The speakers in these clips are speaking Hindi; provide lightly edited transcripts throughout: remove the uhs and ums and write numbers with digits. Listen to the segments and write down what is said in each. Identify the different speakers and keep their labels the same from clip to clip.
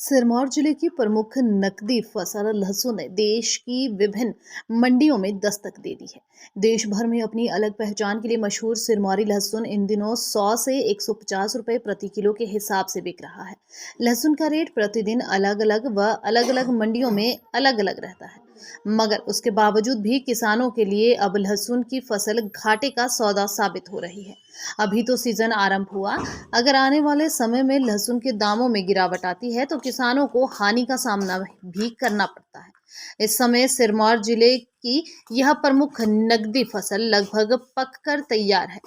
Speaker 1: सिरमौर जिले की प्रमुख नकदी फसल लहसुन ने देश की विभिन्न मंडियों में दस्तक दे दी है। देश भर में अपनी अलग पहचान के लिए मशहूर सिरमौरी लहसुन इन दिनों 100 से 150 रुपए प्रति किलो के हिसाब से बिक रहा है। लहसुन का रेट प्रतिदिन अलग अलग मंडियों में अलग अलग रहता है, मगर उसके बावजूद भी किसानों के लिए अब लहसुन की फसल घाटे का सौदा साबित हो रही है। अभी तो सीजन आरंभ हुआ, अगर आने वाले समय में लहसुन के दामों में गिरावट आती है तो किसानों को हानि का सामना भी करना पड़ता है। इस समय सिरमौर जिले की यह प्रमुख नकदी फसल लगभग पककर तैयार है।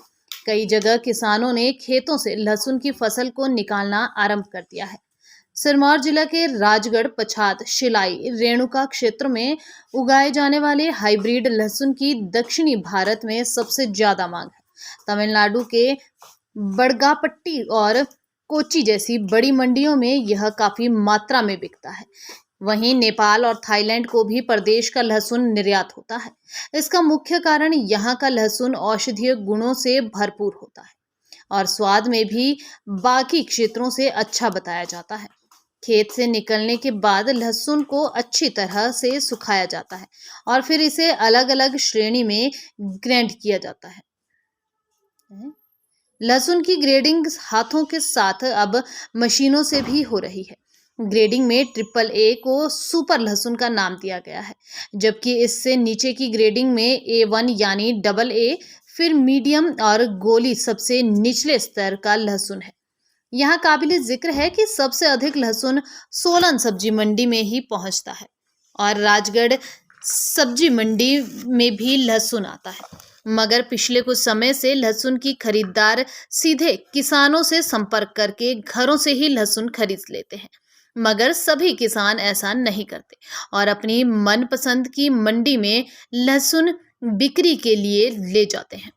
Speaker 1: कई जगह किसानों ने खेतों से लहसुन की फसल को निकालना आरंभ कर दिया है। सिरमौर जिला के राजगढ़, पछात, शिलाई, रेणुका क्षेत्र में उगाए जाने वाले हाइब्रिड लहसुन की दक्षिणी भारत में सबसे ज्यादा मांग है। तमिलनाडु के बड़गापट्टी और कोच्चि जैसी बड़ी मंडियों में यह काफी मात्रा में बिकता है। वहीं नेपाल और थाईलैंड को भी प्रदेश का लहसुन निर्यात होता है। इसका मुख्य कारण यहाँ का लहसुन औषधीय गुणों से भरपूर होता है और स्वाद में भी बाकी क्षेत्रों से अच्छा बताया जाता है। खेत से निकलने के बाद लहसुन को अच्छी तरह से सुखाया जाता है और फिर इसे अलग अलग श्रेणी में ग्रेड किया जाता है। लहसुन की ग्रेडिंग हाथों के साथ अब मशीनों से भी हो रही है। ग्रेडिंग में ट्रिपल ए को सुपर लहसुन का नाम दिया गया है, जबकि इससे नीचे की ग्रेडिंग में A1 यानी डबल ए, फिर मीडियम और गोली सबसे निचले स्तर का लहसुन है। यहाँ काबिले जिक्र है कि सबसे अधिक लहसुन सोलन सब्जी मंडी में ही पहुंचता है और राजगढ़ सब्जी मंडी में भी लहसुन आता है, मगर पिछले कुछ समय से लहसुन की खरीदार सीधे किसानों से संपर्क करके घरों से ही लहसुन खरीद लेते हैं। मगर सभी किसान ऐसा नहीं करते और अपनी मनपसंद की मंडी में लहसुन बिक्री के लिए ले जाते हैं।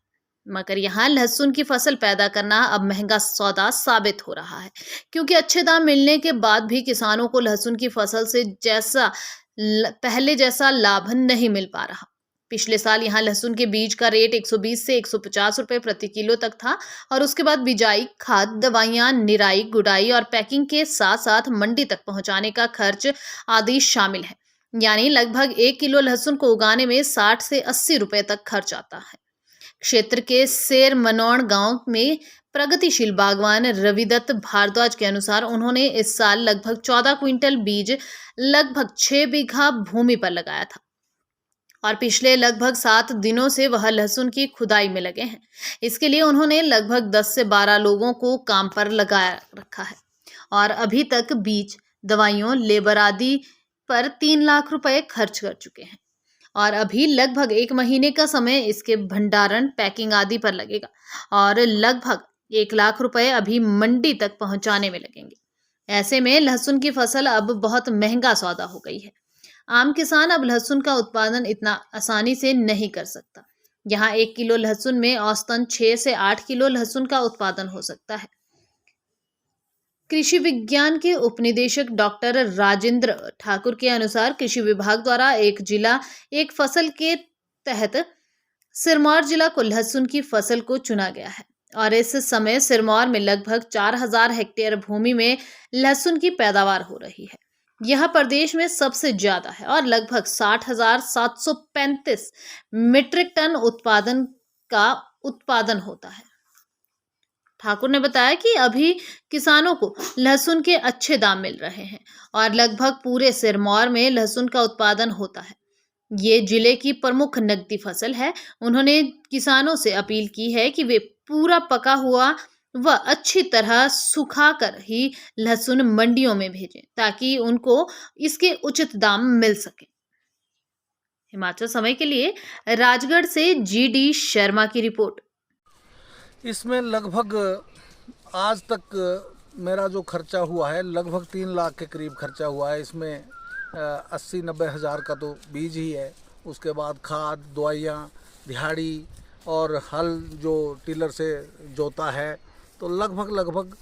Speaker 1: मगर यहाँ लहसुन की फसल पैदा करना अब महंगा सौदा साबित हो रहा है, क्योंकि अच्छे दाम मिलने के बाद भी किसानों को लहसुन की फसल से पहले जैसा लाभ नहीं मिल पा रहा। पिछले साल यहाँ लहसुन के बीज का रेट 120 से 150 रुपए प्रति किलो तक था और उसके बाद बिजाई, खाद, दवाइयाँ, निराई, गुड़ाई और पैकिंग के साथ साथ मंडी तक पहुंचाने का खर्च आदि शामिल है। यानी लगभग 1 किलो लहसुन को उगाने में 60 से 80 रुपए तक खर्च आता है। क्षेत्र के शेर मनौड़ गांव में प्रगतिशील बागवान रविदत्त भारद्वाज के अनुसार उन्होंने इस साल लगभग 14 क्विंटल बीज लगभग 6 बीघा भूमि पर लगाया था और पिछले लगभग 7 दिनों से वह लहसुन की खुदाई में लगे हैं। इसके लिए उन्होंने लगभग 10 से 12 लोगों को काम पर लगाया रखा है और अभी तक बीज, दवाइयों, लेबर आदि पर 3 लाख रुपए खर्च कर चुके हैं और अभी लगभग 1 महीने का समय इसके भंडारण, पैकिंग आदि पर लगेगा और लगभग 1 लाख रुपए अभी मंडी तक पहुंचाने में लगेंगे। ऐसे में लहसुन की फसल अब बहुत महंगा सौदा हो गई है। आम किसान अब लहसुन का उत्पादन इतना आसानी से नहीं कर सकता। यहाँ 1 किलो लहसुन में औसतन 6 से 8 किलो लहसुन का उत्पादन हो सकता है। कृषि विज्ञान के उपनिदेशक डॉक्टर राजेंद्र ठाकुर के अनुसार कृषि विभाग द्वारा एक जिला एक फसल के तहत सिरमौर जिला को लहसुन की फसल को चुना गया है और इस समय सिरमौर में लगभग 4000 हेक्टेयर भूमि में लहसुन की पैदावार हो रही है। यह प्रदेश में सबसे ज्यादा है और लगभग 60,735 मीट्रिक टन उत्पादन होता है। ठाकुर ने बताया कि अभी किसानों को लहसुन के अच्छे दाम मिल रहे हैं और लगभग पूरे सिरमौर में लहसुन का उत्पादन होता है। ये जिले की प्रमुख नकदी फसल है। उन्होंने किसानों से अपील की है कि वे पूरा पका हुआ व अच्छी तरह सुखाकर ही लहसुन मंडियों में भेजें ताकि उनको इसके उचित दाम मिल सके। हिमाचल समय के लिए राजगढ़ से GD शर्मा की रिपोर्ट।
Speaker 2: इसमें लगभग आज तक मेरा जो खर्चा हुआ है लगभग 3 लाख के करीब खर्चा हुआ है। इसमें 80-90 हज़ार का तो बीज ही है, उसके बाद खाद, दवाइयाँ, दिहाड़ी और हल जो टिलर से जोता है, तो लगभग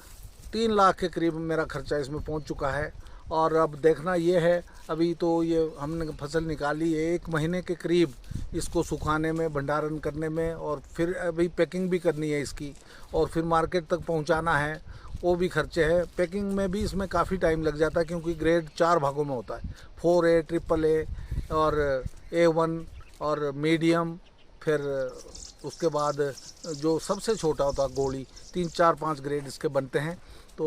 Speaker 2: 3 लाख के करीब मेरा खर्चा इसमें पहुंच चुका है। और अब देखना ये है, अभी तो ये हमने फसल निकाली है 1 महीने के करीब इसको सुखाने में, भंडारण करने में और फिर अभी पैकिंग भी करनी है इसकी और फिर मार्केट तक पहुंचाना है। वो भी खर्चे हैं। पैकिंग में भी इसमें काफ़ी टाइम लग जाता है क्योंकि ग्रेड 4 भागों में होता है, 4A, AAA और A1 और मीडियम, फिर उसके बाद जो सबसे छोटा होता है गोली, 3, 4, 5 ग्रेड इसके बनते हैं। तो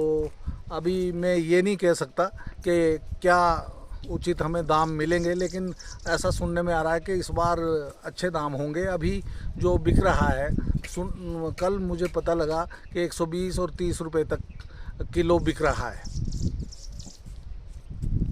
Speaker 2: अभी मैं ये नहीं कह सकता कि क्या उचित हमें दाम मिलेंगे, लेकिन ऐसा सुनने में आ रहा है कि इस बार अच्छे दाम होंगे। अभी जो बिक रहा है, कल मुझे पता लगा कि 120 और 30 रुपए तक किलो बिक रहा है।